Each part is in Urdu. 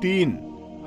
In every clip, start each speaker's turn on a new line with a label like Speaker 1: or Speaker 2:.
Speaker 1: 3,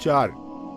Speaker 1: 4,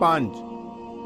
Speaker 1: 5,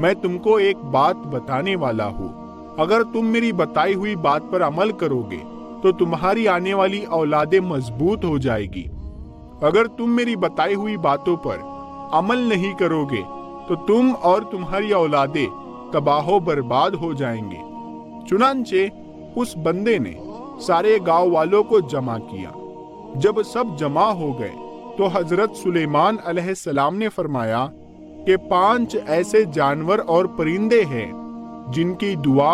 Speaker 1: میں تم کو ایک بات بتانے والا ہوں، اگر تم میری بتائی ہوئی بات پر عمل کرو گے تو تمہاری آنے والی اولادیں مضبوط ہو جائے گی، اگر تم میری بتائی ہوئی باتوں پر عمل نہیں کرو گے تو تم اور تمہاری اولادیں تباہ و برباد ہو جائیں گے۔ چنانچہ اس بندے نے سارے گاؤں والوں کو جمع کیا۔ جب سب جمع ہو گئے تو حضرت سلیمان علیہ السلام نے فرمایا کہ 5 ایسے جانور اور پرندے ہیں جن کی دعا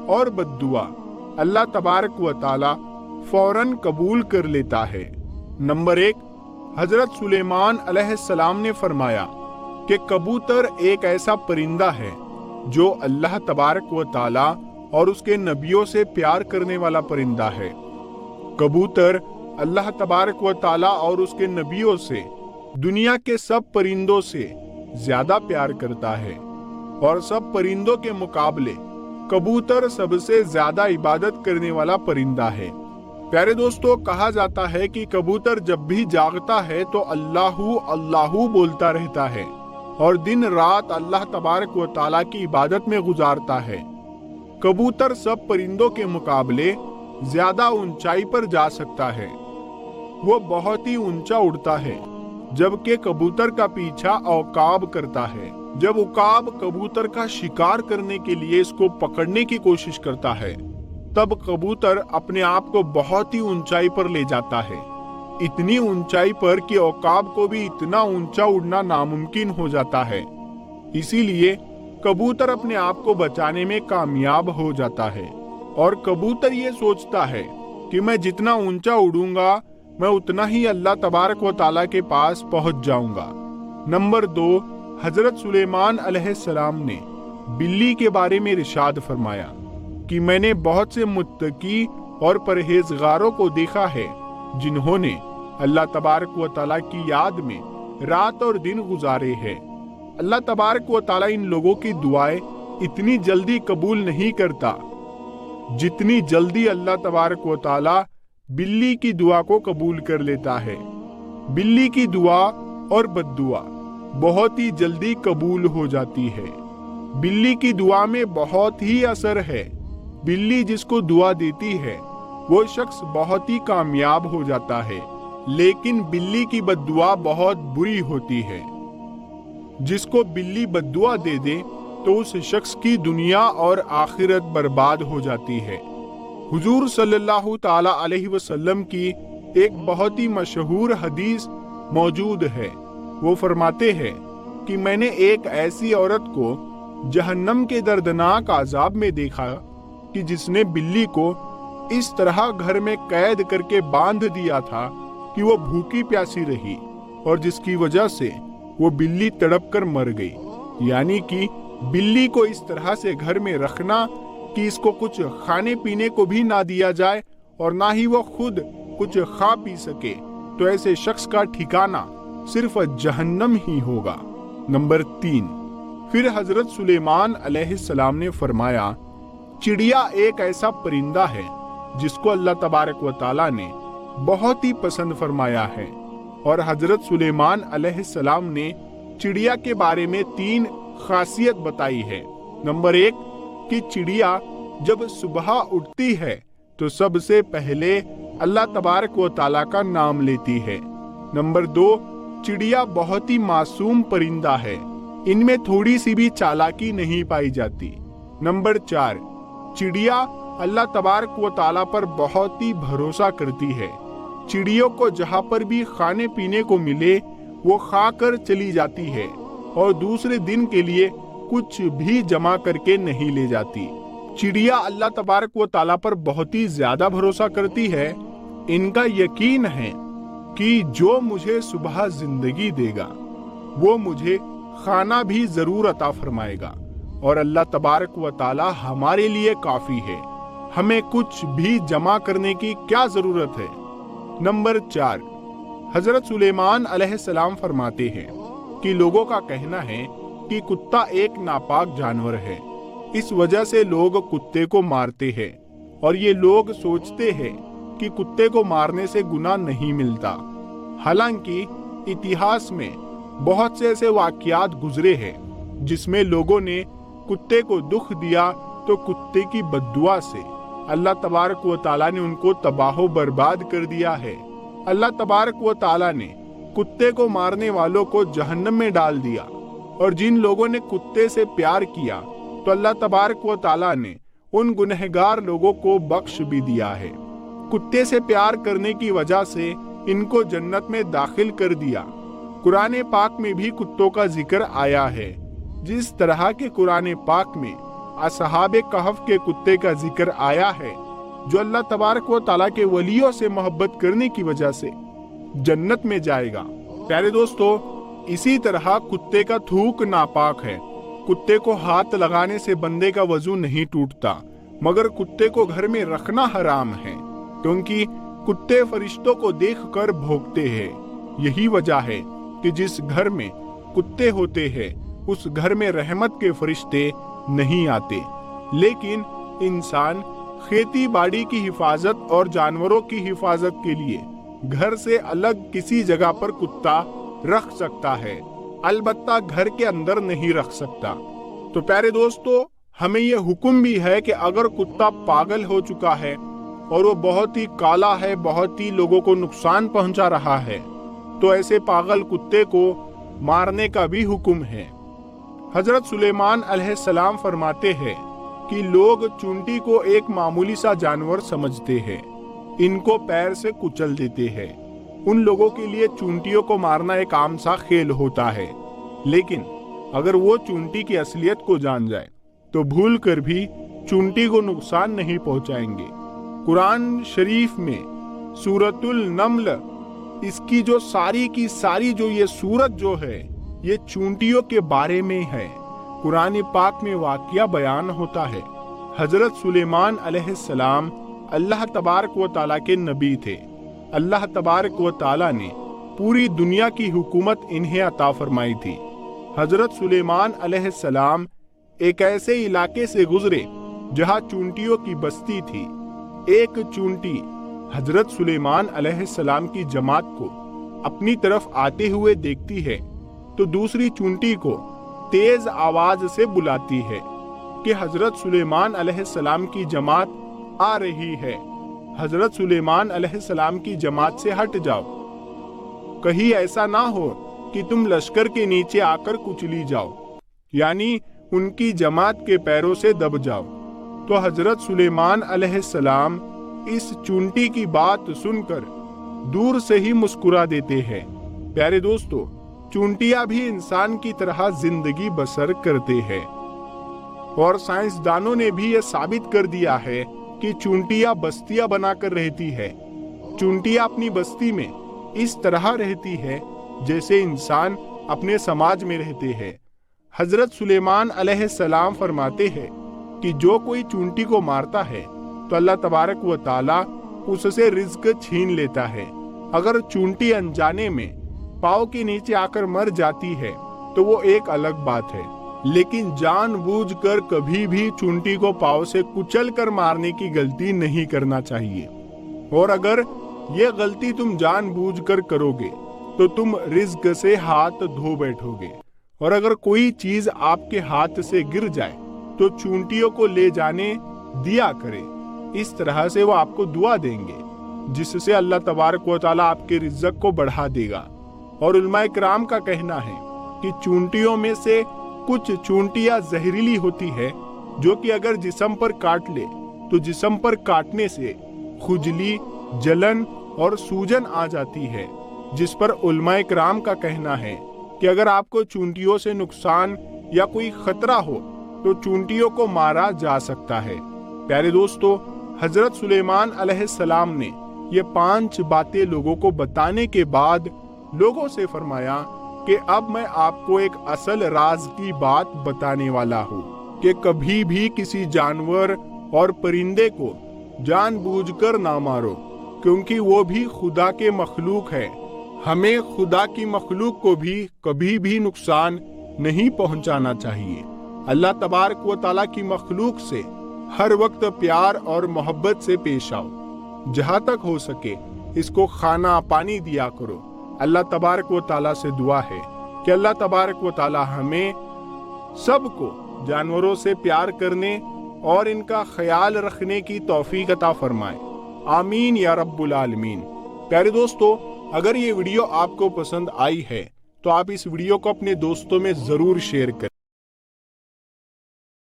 Speaker 1: اور بد دعا اللہ تبارک و تعالی فوراً قبول کر لیتا ہے۔ نمبر 1، حضرت سلیمان علیہ السلام نے فرمایا کہ کبوتر ایک ایسا پرندہ ہے جو اللہ تبارک و تعالی اور اس کے نبیوں سے پیار کرنے والا پرندہ ہے۔ کبوتر اللہ تبارک و تعالی اور اس کے نبیوں سے دنیا کے سب پرندوں سے زیادہ پیار کرتا ہے، اور سب پرندوں کے مقابلے کبوتر سب سے زیادہ عبادت کرنے والا پرندہ ہے۔ پیارے دوستو، کہا جاتا ہے کہ کبوتر جب بھی جاگتا ہے تو اللہ اللہ بولتا رہتا ہے اور دن رات اللہ تبارک و تعالیٰ کی عبادت میں گزارتا ہے۔ کبوتر سب پرندوں کے مقابلے زیادہ اونچائی پر جا سکتا ہے، وہ بہت ہی اونچا اڑتا ہے، جبکہ کبوتر کا پیچھا عقاب کرتا ہے۔ جب عقاب کبوتر کا شکار کرنے کے لیے اس کو پکڑنے کی کوشش کرتا ہے تب کبوتر اپنے آپ کو بہت ہی اونچائی پر لے جاتا ہے، اتنی اونچائی پر کہ عقاب کو بھی اتنا اونچا اڑنا ناممکن ہو جاتا ہے۔ اسی لیے کبوتر اپنے آپ کو بچانے میں کامیاب ہو جاتا ہے، اور کبوتر یہ سوچتا ہے کہ میں جتنا اونچا اڑوں گا میں اتنا ہی اللہ تبارک و تعالیٰ کے پاس پہنچ جاؤں گا۔ نمبر 2، حضرت سلیمان علیہ السلام نے بلی کے بارے میں ارشاد فرمایا کہ میں نے بہت سے متقی اور پرہیزگاروں کو دیکھا ہے جنہوں نے اللہ تبارک و تعالیٰ کی یاد میں رات اور دن گزارے ہیں۔ اللہ تبارک و تعالیٰ ان لوگوں کی دعائیں اتنی جلدی قبول نہیں کرتا جتنی جلدی اللہ تبارک و تعالیٰ بلی کی دعا کو قبول کر لیتا ہے۔ بلی کی دعا اور بد دعا بہت ہی جلدی قبول ہو جاتی ہے۔ بلی کی دعا میں بہت ہی اثر ہے۔ بلی جس کو دعا دیتی ہے وہ شخص بہت ہی کامیاب ہو جاتا ہے، لیکن بلی کی بد دعا بہت بری ہوتی ہے۔ جس کو بلی بد دعا دے دے تو اس شخص کی دنیا اور آخرت برباد ہو جاتی ہے۔ حضور صلی اللہ تعالی علیہ وسلم کی ایک بہت ہی مشہور حدیث موجود ہے۔ وہ فرماتے ہیں کہ میں نے ایک ایسی عورت کو جہنم کے دردناک عذاب میں دیکھا کہ جس نے بلی کو اس طرح گھر میں قید کر کے باندھ دیا تھا کہ وہ بھوکی پیاسی رہی، اور جس کی وجہ سے وہ بلی تڑپ کر مر گئی۔ یعنی کہ بلی کو اس طرح سے گھر میں رکھنا کہ اس کو کچھ کھانے پینے کو بھی نہ دیا جائے اور نہ ہی وہ خود کچھ کھا پی سکے، تو ایسے شخص کا ٹھکانہ صرف جہنم ہی ہوگا۔ نمبر 3، پھر حضرت سلیمان علیہ السلام نے فرمایا چڑیا ایک ایسا پرندہ ہے جس کو اللہ تبارک و تعالیٰ نے بہت ہی پسند فرمایا ہے، اور حضرت سلیمان علیہ السلام نے چڑیا کے بارے میں 3 خاصیت بتائی ہے۔ نمبر 1 کہ چڑیا جب صبح اٹھتی ہے تو سب سے پہلے اللہ تبارک و تعالیٰ کا نام لیتی ہے۔ نمبر 2، چڑیا بہت ہی معصوم پرندہ ہے، ان میں تھوڑی سی بھی چالاکی نہیں پائی جاتی۔ نمبر 4، چڑیا اللہ تبارک و تعالیٰ پر بہت ہی بھروسہ کرتی ہے۔ چڑیوں کو جہاں پر بھی کھانے پینے کو ملے وہ کھا کر چلی جاتی ہے اور دوسرے دن کے لیے کچھ بھی جمع کر کے نہیں لے جاتی۔ چڑیا اللہ تبارک و تعالیٰ پر بہت ہی زیادہ بھروسہ کرتی ہے۔ ان کا یقین ہے کہ جو مجھے صبح زندگی دے گا وہ مجھے کھانا بھی ضرور عطا فرمائے گا، اور اللہ تبارک و تعالیٰ ہمارے لیے کافی ہے، ہمیں کچھ بھی جمع کرنے کی کیا ضرورت ہے۔ نمبر 4، حضرت سلیمان علیہ السلام فرماتے ہیں کہ لوگوں کا کہنا ہے کہ کتا ایک ناپاک جانور ہے، اس وجہ سے لوگ کتے کو مارتے ہیں، اور یہ لوگ سوچتے ہیں کہ کتے کو مارنے سے گناہ نہیں ملتا۔ حالانکہ اتہاس میں بہت سے ایسے واقعات گزرے ہیں جس میں لوگوں نے کتے کو دکھ دیا تو کتے کی بددعا سے اللہ تبارک و تعالیٰ نے ان کو تباہ و برباد کر دیا ہے۔ اللہ تبارک و تعالیٰ نے کتے کو مارنے والوں کو جہنم میں ڈال دیا، اور جن لوگوں نے کتے سے پیار کیا تو اللہ تبارک و تعالیٰ نے ان گنہگار لوگوں کو بخش بھی دیا ہے۔ کتے سے پیار کرنے کی وجہ سے ان کو جنت میں داخل کر دیا۔ قرآن پاک میں بھی کتوں کا ذکر آیا ہے، جس طرح کہ قرآن پاک میں اصحاب کہف کے کتے کا ذکر آیا ہے جو اللہ تبارک و تعالیٰ کے ولیوں سے محبت کرنے کی وجہ سے جنت میں جائے گا۔ پیارے دوستو، اسی طرح کتے کا تھوک ناپاک ہے۔ کتے کو ہاتھ لگانے سے بندے کا وضو نہیں ٹوٹتا، مگر کتے کو گھر میں رکھنا حرام ہے، کیونکہ کتے فرشتوں کو دیکھ کر بھونکتے ہیں۔ یہی وجہ ہے کہ جس گھر میں کتے ہوتے ہیں اس گھر میں رحمت کے فرشتے نہیں آتے۔ لیکن انسان کھیتی باڑی کی حفاظت اور جانوروں کی حفاظت کے لیے گھر سے الگ کسی جگہ پر کتا رکھ سکتا ہے، البتہ گھر کے اندر نہیں رکھ سکتا۔ تو پیارے دوستو، ہمیں یہ حکم بھی ہے کہ اگر کتا پاگل ہو چکا ہے اور وہ بہت ہی کالا ہے، بہت ہی لوگوں کو نقصان پہنچا رہا ہے، تو ایسے پاگل کتے کو مارنے کا بھی حکم ہے۔ حضرت سلیمان علیہ السلام فرماتے ہیں کہ لوگ چونٹی کو ایک معمولی سا جانور سمجھتے ہیں، ان کو پیر سے کچل دیتے ہیں۔ ان لوگوں کے لیے چونٹیوں کو مارنا ایک عام سا کھیل ہوتا ہے، لیکن اگر وہ چونٹی کی اصلیت کو جان جائے تو بھول کر بھی چونٹی کو نقصان نہیں پہنچائیں گے۔ قرآن شریف میں سورۃ النمل، اس کی جو ساری کی ساری جو یہ سورت جو ہے یہ چونٹیوں کے بارے میں ہے۔ قرآن پاک میں واقعہ بیان ہوتا ہے۔ حضرت سلیمان علیہ السلام اللہ تبارک و تعالیٰ کے نبی تھے۔ اللہ تبارک و تعالیٰ نے پوری دنیا کی حکومت انہیں عطا فرمائی تھی۔ حضرت سلیمان علیہ السلام ایک ایسے علاقے سے گزرے جہاں چونٹیوں کی بستی تھی۔ ایک چونٹی حضرت سلیمان علیہ السلام کی جماعت کو اپنی طرف آتے ہوئے دیکھتی ہے تو دوسری چونٹی کو تیز آواز سے بلاتی ہے کہ حضرت سلیمان علیہ السلام کی جماعت آ رہی ہے، حضرت سلیمان علیہ السلام کی جماعت سے ہٹ جاؤ، کہیں ایسا نہ ہو کہ تم لشکر کے نیچے آ کر کچلی جاؤ، یعنی ان کی جماعت کے پیروں سے دب جاؤ۔ تو حضرت سلیمان علیہ السلام اس چونٹی کی بات سن کر دور سے ہی مسکرا دیتے ہیں۔ پیارے دوستو، چونٹیاں بھی انسان کی طرح زندگی بسر کرتے ہیں، اور سائنسدانوں نے بھی یہ ثابت کر دیا ہے کہ چونٹیاں بستیاں بنا کر رہتی ہے۔ چونٹیاں اپنی بستی میں اس طرح رہتی ہے جیسے انسان اپنے سماج میں رہتے ہیں۔ حضرت سلیمان علیہ السلام فرماتے ہیں کہ جو کوئی چونٹی کو مارتا ہے تو اللہ تبارک و تعالیٰ اس سے رزق چھین لیتا ہے۔ اگر چونٹی انجانے میں پاؤں کے نیچے آ کر مر جاتی ہے تو وہ ایک الگ بات ہے، لیکن جان بوجھ کر کبھی بھی چونٹی کو پاؤں سے کچل کر مارنے کی غلطی نہیں کرنا چاہیے، اور اگر یہ غلطی تم جان بوجھ کر کرو گے تو تم رزق سے ہاتھ دھو بیٹھو گے۔ اور اگر کوئی چیز آپ کے ہاتھ سے گر جائے تو چونٹیوں کو لے جانے دیا کرے، اس طرح سے وہ آپ کو دعا دیں گے جس سے اللہ تبارک و تعالیٰ آپ کے رزق کو بڑھا دے گا۔ اور علماء کرام کا کہنا ہے کہ چونٹیوں میں سے کچھ چونٹیاں زہریلی ہوتی ہے جو کہ اگر جسم پر کاٹ لے تو جسم پر کاٹنے سے خجلی، جلن اور سوجن آ جاتی ہے، جس پر علماء کرام کا کہنا ہے کہ اگر آپ کو چونٹیوں سے نقصان یا کوئی خطرہ ہو تو چونٹیوں کو مارا جا سکتا ہے۔ پیارے دوستو، حضرت سلیمان علیہ السلام نے یہ 5 باتیں لوگوں کو بتانے کے بعد لوگوں سے فرمایا کہ اب میں آپ کو ایک اصل راز کی بات بتانے والا ہوں کہ کبھی بھی کسی جانور اور پرندے کو جان بوجھ کر نہ مارو، کیونکہ وہ بھی خدا کے مخلوق ہے۔ ہمیں خدا کی مخلوق کو بھی کبھی بھی نقصان نہیں پہنچانا چاہیے۔ اللہ تبارک و تعالیٰ کی مخلوق سے ہر وقت پیار اور محبت سے پیش آؤ، جہاں تک ہو سکے اس کو کھانا پانی دیا کرو۔ اللہ تبارک و تعالیٰ سے دعا ہے کہ اللہ تبارک و تعالیٰ ہمیں سب کو جانوروں سے پیار کرنے اور ان کا خیال رکھنے کی توفیق عطا فرمائے، آمین یا رب العالمین۔ پیارے دوستو، اگر یہ ویڈیو آپ کو پسند آئی ہے تو آپ اس ویڈیو کو اپنے دوستوں میں ضرور شیئر کریں۔